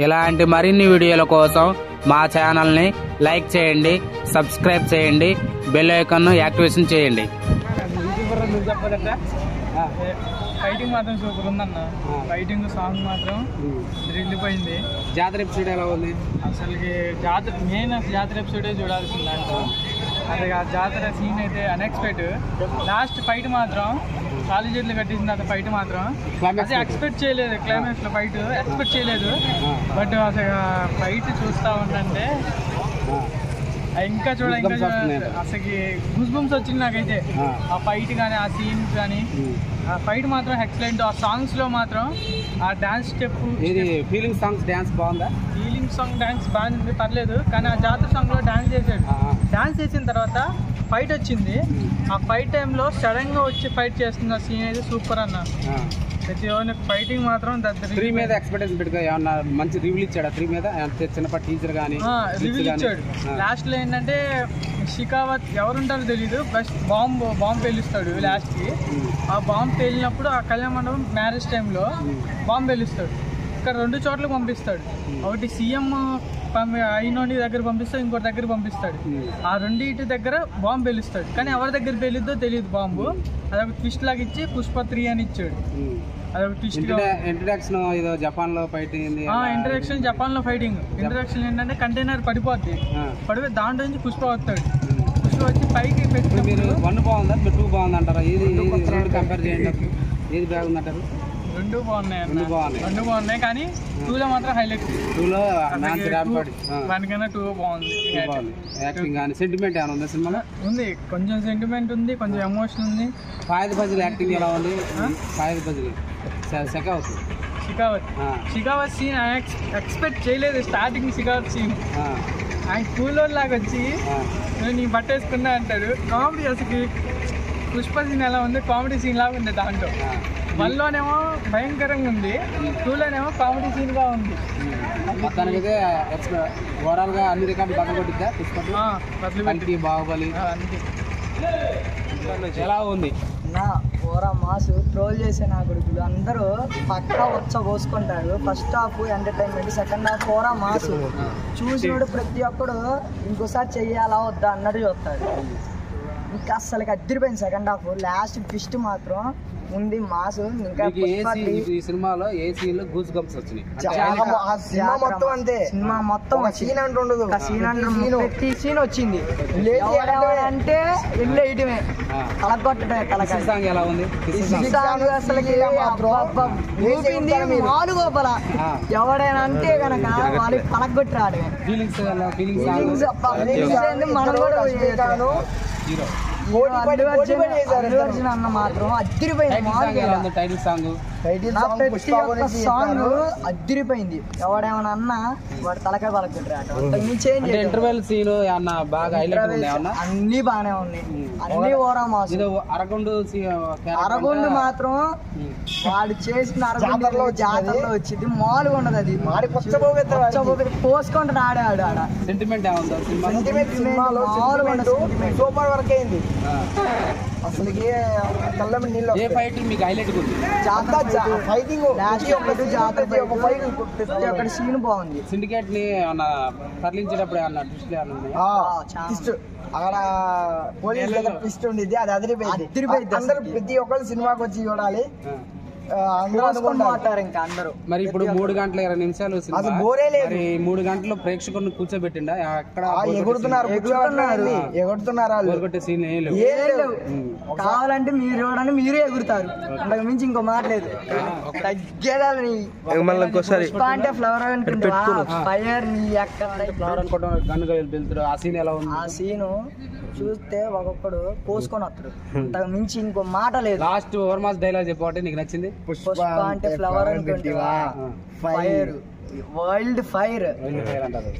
ఇలాంటి మరిన్ని వీడియోల కోసం మా ఛానల్ని లైక్ చేయండి, సబ్స్క్రైబ్ చేయండి, బెల్ ఐకాన్ను యాక్టివేషన్ చేయండి. ఫైటింగ్ మాత్రం సూపర్ ఉందన్న. ఫైటింగ్ సాంగ్ మాత్రం వెళ్ళిపోయింది. జాతర ఎపిసోడ్ ఎలా ఉంది? అసలుకి జాతర మెయిన్ జాతర ఎపిసోడే చూడాల్సింది దాంట్లో. అది ఆ జాతర సీన్ అయితే అన్ఎక్స్పెక్టెడ్. లాస్ట్ ఫైట్ మాత్రం కాలేజ్ చేతులు కట్టేసిన తర్వాత ఫైట్ మాత్రం అదే ఎక్స్పెక్ట్ చేయలేదు. క్లైమాక్స్ లో ఫైట్ ఎక్స్పెక్ట్ చేయలేదు. బట్ అసలు ఫైట్ చూస్తా ఉంటే ఇంకా అసలు గూస్ బంప్స్ వచ్చింది నాకైతే. ఆ ఫైట్ కానీ ఆ సీన్స్ కానీ ఆ ఫైట్ మాత్రం ఎక్సలెంట్. ఆ సాంగ్స్ లో మాత్రం ఆ dance step feeling songs dance బాగుందా? ఫీలింగ్ సాంగ్ డాన్స్ బాగుంది, పర్లేదు. కానీ ఆ జాతర సాంగ్ లో డాన్స్ చేసాడు. డాన్స్ చేసిన తర్వాత ఫైట్ వచ్చింది. ఆ ఫైట్ టైంలో సడన్ గా వచ్చి ఫైట్ చేస్తున్న సీన్ అయితే సూపర్ అన్న. ప్రతి ఫైటింగ్ మాత్రం 3 మీద ఎక్స్పెక్టేషన్ పెట్టుకో. ఏమన్నా మంచి రివ్యూ ఇచ్చాడు 3 మీద? చిన్నప్పటి టీచర్ కానీ రివ్యూ ఇచ్చాడు. లాస్ట్ లో ఏంటంటే షికావత్ ఎవరుంటారో తెలీదు, బస్ట్ బాంబు పేలుస్తాడు లాస్ట్ కి. ఆ బాంబు పేలినప్పుడు ఆ కళ్యాణ మండపం మ్యారేజ్ టైంలో బాంబు పేలుస్తాడు. ఇక్కడ 2 చోట్ల పంపిస్తాడు. ఒకటి సీఎం అయినోడి దగ్గర పంపిస్తాడు, ఇంకోటి దగ్గర పంపిస్తాడు. ఆ రెండింటి దగ్గర బాంబు పేలుస్తాడు. కానీ ఎవరి దగ్గర పేలిద్దో తెలియదు బాంబు. అదొక ట్విస్ట్ లాగా ఇచ్చి పుష్ప 3 అని ఇచ్చాడు. అదొక ట్విస్ట్. ఇంట్రడక్షన్ ఏదో జపాన్ లో ఫైటింగ్. ఇంట్రడక్షన్ జపాన్ లో ఫైటింగ్. ఇంట్రడక్షన్ ఏంటంటే కంటైనర్ పడిపోద్ది, పడిపోయి దాంట్లో నుంచి పుష్ప వస్తాడు. పుష్ప వచ్చి పైకి పెట్టి. మీరు 1 బాగుందా 2 బాగుంది అంటారా? ఇది కంపేర్ చేయండి, ఏది బాగుంది అంటారు? 2 బాగున్నాయి కానీ 2లో మాత్రం హైలైట్. 2లో 1 కన్నా 2 బాగుంది. యాక్టింగ్ కానీ సెంటిమెంట్ ఏమైనా ఉందా సినిమాలో? ఉంది, కొంచెం సెంటిమెంట్ ఉంది, కొంచెం ఎమోషన్ ఉంది. ఫాయిద్ ఫజిల్ యాక్టింగ్ ఎలా ఉంది? ఫాయిద్ ఫజిల్ షికావత్ సీన్ ఎక్స్పెక్ట్ చేయలేదు. స్టార్టింగ్ షికావత్ సీన్ ఆయన కూలో లాగా వచ్చి నేను నీ బట్టేసుకున్నా అంటాడు. కామెడీ అసలు పుష్ప సీన్ ఎలా ఉంది, కామెడీ సీన్ లాగా ఉంది దాంట్లో. 1లోనేమో భయంకరంగా ఉంది, 2లోనేమో కామెడీ సీన్ గా ఉంది. మొత్తానికైతే ఓవరాల్ గా అన్ని రికార్డు బట్టలు కొట్టిద్దా పుష్పకి? బాహుబలి ఎలా ఉంది? నా ఓరా మాసు ట్రోల్ చేసే నా కొడుకులు అందరూ పక్కా పోసుకుంటారు. First half entertainment, second half ఓరా మాసు. చూసినోడు ప్రతి ఒక్కడు ఇంకోసారి చెయ్యాలా వద్దా అన్నట్టు చూస్తాడు. ఇంకా అస్సలకి అద్దరిపోయింది సెకండ్ హాఫ్. లాస్ట్ ట్విస్ట్ మాత్రం ఉంది మాసు. ఇంకా ఈ సినిమాలో ఏసీలో గూస్ బంప్స్ వచ్చినాయి. సినిమా మొత్తం అంతే. సినిమా మొత్తం సీన్ అంటుండదు, ప్రతి సీన్ వచ్చింది. అంటే వెళ్ళేయటమే, కలగొట్టడమే. సాంగ్ ఎలా ఉంది? అసలుకి మాలు గోపల ఎవడైనా అంటే కనుక వాళ్ళకి పలగొట్టి రావడమే. మనం కూడా అన్న మాత్రం అద్దరిపోయింది. టైటిల్ సాంగ్ అద్దరిపోయింది. ఎవడేమన్నా అన్నా వాడు తలకాయ పలకొట్టాడు. ఇంటర్వెల్ సీన్ బాగా అన్ని బాగానే ఉన్నాయి. అన్ని ఓరా మాసు. అరగుండు మాత్రం వాడు చేసిన అరగుండు జాతరలో వచ్చింది, మామూలుగా ఉండదు. అది పోసుకుంటాడు ఆడాడు. ఆడ సెంటిమెంట్ సూపర్ వర్క్ అయింది అసలుకి. ఏ ఫైట్ మీకు హైలైట్ ఉంది? అక్కడ సీన్ బాగుంది. సిండికేట్ ని తరలించేటప్పుడు అక్కడ పోలీస్ దగ్గర ట్విస్ట్ ఉండేది, అది అదిరిపోయింది. అందరూ ప్రతి ఒక్కరు సినిమాకి వచ్చి చూడాలి. ఇంకా అందరూ. మరి ఇప్పుడు 3 గంటల 20 నిమిషాలు అసలు బోరే లేదు. 3 గంటలు ప్రేక్షకులను కూర్చోబెట్టిండా? అక్కడ ఎగురుతున్నారు సీన్ కావాలంటే మీరు చూడండి, మీరే ఎగురుతారు. అంతకు మించి ఇంకో మాట లేదు. తగ్గేదాన్ని అంటే ఫ్లవర్ ఫైర్ ఆ సీన్ ఎలా ఉంది? ఆ సీను చూస్తే ఒక్కొక్కడు పోసుకొని వస్తాడు. అంతకు మించి ఇంకో మాట లేదు. లాస్ట్ ఓవర్ మాస్ డైలాగ్ చెప్పండి నీకు నచ్చింది? పుష్ప అంటే ఫ్లవర్ అనుకుంటా, ఫైర్, వరల్డ్ ఫైర్ అంటారు.